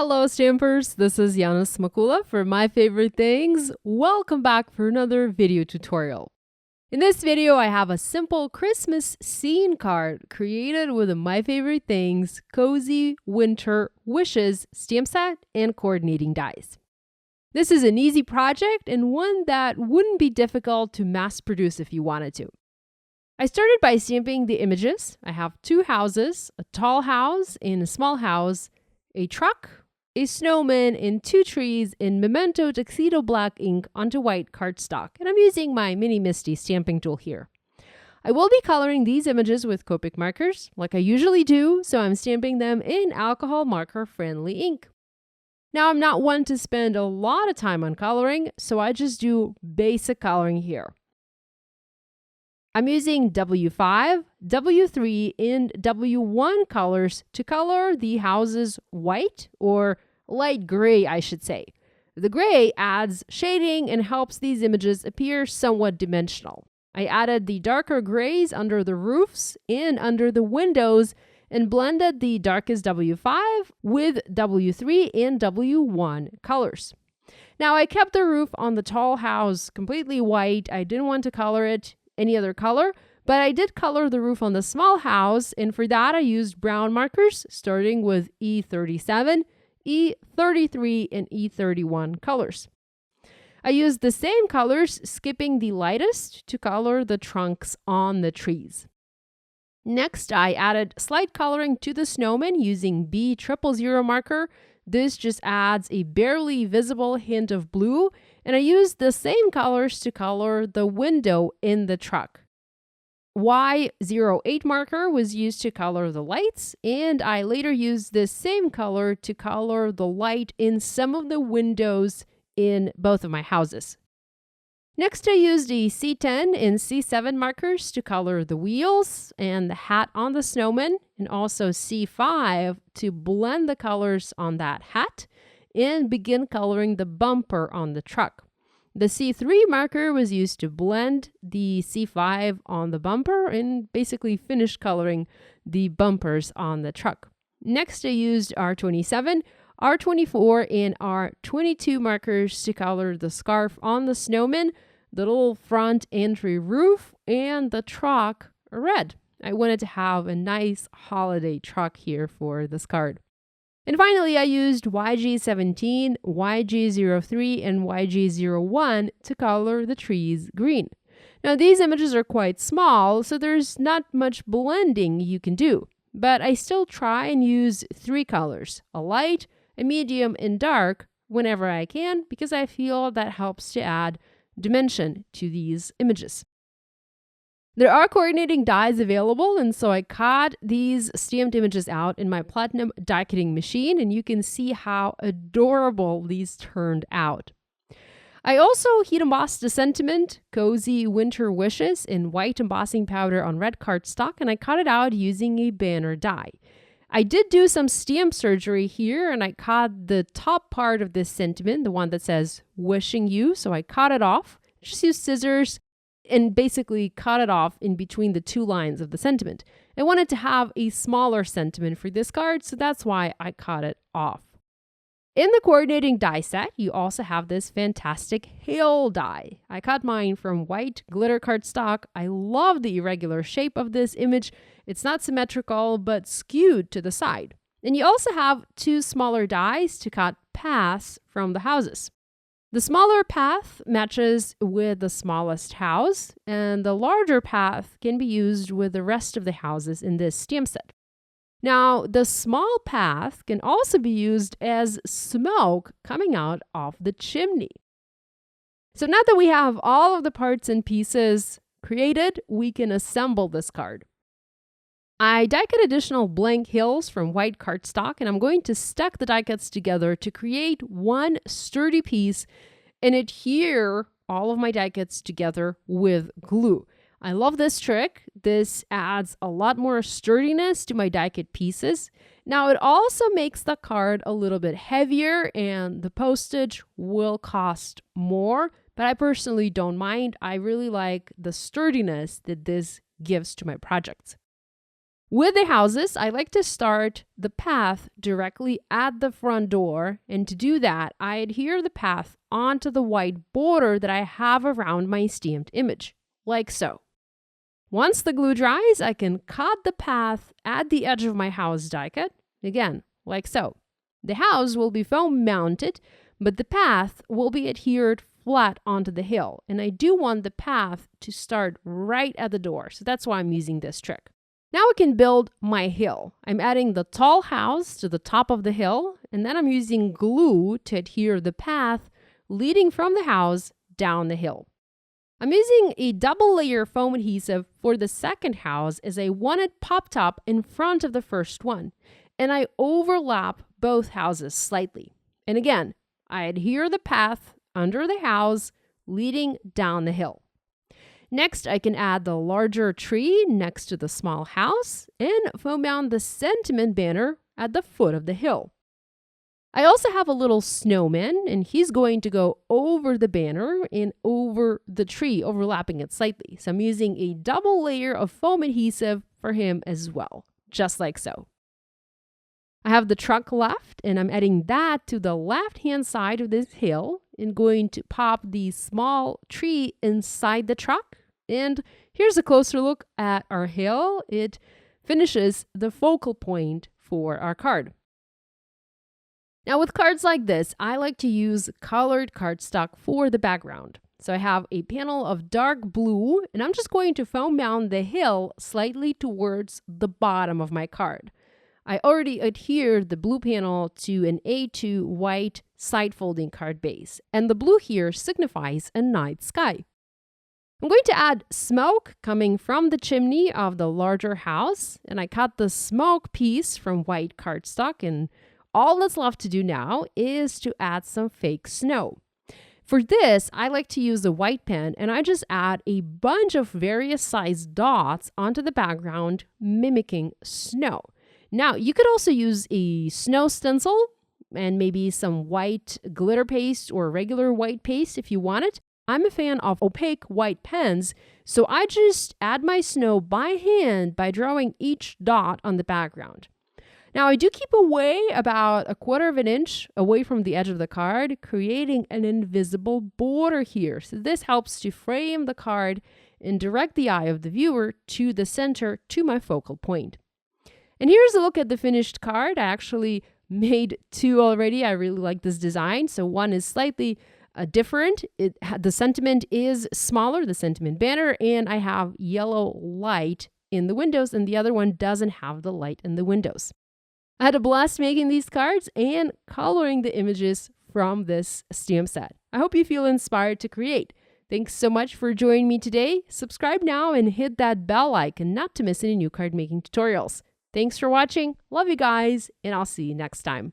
Hello Stampers, this is Yana Smakula for My Favorite Things. Welcome back for another video tutorial. In this video, I have a simple Christmas scene card created with My Favorite Things Cozy Winter Wishes stamp set and coordinating dies. This is an easy project and one that wouldn't be difficult to mass produce if you wanted to. I started by stamping the images. I have two houses, a tall house and a small house, a truck, a snowman, and two trees in Memento Tuxedo Black ink onto white cardstock, and I'm using my Mini Misty stamping tool here. I will be coloring these images with Copic markers, like I usually do, so I'm stamping them in alcohol marker friendly ink. Now, I'm not one to spend a lot of time on coloring, so I just do basic coloring here. I'm using W5, W3, and W1 colors to color the houses white, or light gray, I should say. The gray adds shading and helps these images appear somewhat dimensional. I added the darker grays under the roofs and under the windows and blended the darkest W5 with W3 and W1 colors. Now, I kept the roof on the tall house completely white. I didn't want to color it any other color, but I did color the roof on the small house, and for that I used brown markers starting with E37, E33, and E31 colors. I used the same colors, skipping the lightest to color the trunks on the trees. Next, I added slight coloring to the snowman using B000 marker. This just adds a barely visible hint of blue, and I used the same colors to color the window in the truck. Y08 marker was used to color the lights, and I later used this same color to color the light in some of the windows in both of my houses. Next, I used a C10 and C7 markers to color the wheels and the hat on the snowman, and also C5 to blend the colors on that hat and begin coloring the bumper on the truck. The C3 marker was used to blend the C5 on the bumper and basically finish coloring the bumpers on the truck. Next, I used R27, R24, and R22 markers to color the scarf on the snowman, the little front entry roof, and the truck red. I wanted to have a nice holiday truck here for this card. And finally, I used YG17, YG03, and YG01 to color the trees green. Now, these images are quite small, so there's not much blending you can do, but I still try and use three colors, a light, a medium, and dark whenever I can, because I feel that helps to add dimension to these images. There are coordinating dies available, and so I cut these stamped images out in my platinum die cutting machine, and you can see how adorable these turned out. I also heat embossed the sentiment, Cozy Winter Wishes, in white embossing powder on red cardstock, and I cut it out using a banner die. I did do some stamp surgery here, and I cut the top part of this sentiment, the one that says wishing you, so I cut it off. Just used scissors and basically cut it off in between the two lines of the sentiment. I wanted to have a smaller sentiment for this card, so that's why I cut it off. In the coordinating die set, you also have this fantastic hail die. I cut mine from white glitter cardstock. I love the irregular shape of this image. It's not symmetrical, but skewed to the side. And you also have two smaller dies to cut paths from the houses. The smaller path matches with the smallest house, and the larger path can be used with the rest of the houses in this stamp set. Now, the small path can also be used as smoke coming out of the chimney. So now that we have all of the parts and pieces created, we can assemble this card. I die cut additional blank hills from white cardstock, and I'm going to stack the die cuts together to create one sturdy piece and adhere all of my die cuts together with glue. I love this trick. This adds a lot more sturdiness to my die cut pieces. Now, it also makes the card a little bit heavier, and the postage will cost more, but I personally don't mind. I really like the sturdiness that this gives to my projects. With the houses, I like to start the path directly at the front door, and to do that, I adhere the path onto the white border that I have around my stamped image, like so. Once the glue dries, I can cut the path at the edge of my house die cut, again, like so. The house will be foam mounted, but the path will be adhered flat onto the hill, and I do want the path to start right at the door, so that's why I'm using this trick. Now I can build my hill. I'm adding the tall house to the top of the hill, and then I'm using glue to adhere the path leading from the house down the hill. I'm using a double layer foam adhesive for the second house as I want it popped up in front of the first one, and I overlap both houses slightly. And again, I adhere the path under the house leading down the hill. Next, I can add the larger tree next to the small house and foam mount the sentiment banner at the foot of the hill. I also have a little snowman, and he's going to go over the banner and over the tree, overlapping it slightly. So I'm using a double layer of foam adhesive for him as well, just like so. I have the truck left, and I'm adding that to the left-hand side of this hill and going to pop the small tree inside the truck. And here's a closer look at our hill. It finishes the focal point for our card. Now with cards like this, I like to use colored cardstock for the background. So I have a panel of dark blue, and I'm just going to foam mount the hill slightly towards the bottom of my card. I already adhered the blue panel to an A2 white side folding card base, and the blue here signifies a night sky. I'm going to add smoke coming from the chimney of the larger house, and I cut the smoke piece from white cardstock, and all that's left to do now is to add some fake snow. For this, I like to use the white pen, and I just add a bunch of various sized dots onto the background, mimicking snow. Now, you could also use a snow stencil and maybe some white glitter paste or regular white paste if you want it. I'm a fan of opaque white pens, so I just add my snow by hand by drawing each dot on the background. Now, I do keep away about 1/4 of an inch away from the edge of the card, creating an invisible border here. So this helps to frame the card and direct the eye of the viewer to the center, to my focal point. And here's a look at the finished card. I actually made 2 already. I really like this design. So one is slightly different. The sentiment is smaller, the sentiment banner, and I have yellow light in the windows, and the other one doesn't have the light in the windows. I had a blast making these cards and coloring the images from this stamp set. I hope you feel inspired to create. Thanks so much for joining me today. Subscribe now and hit that bell icon not to miss any new card making tutorials. Thanks for watching. Love you guys, and I'll see you next time.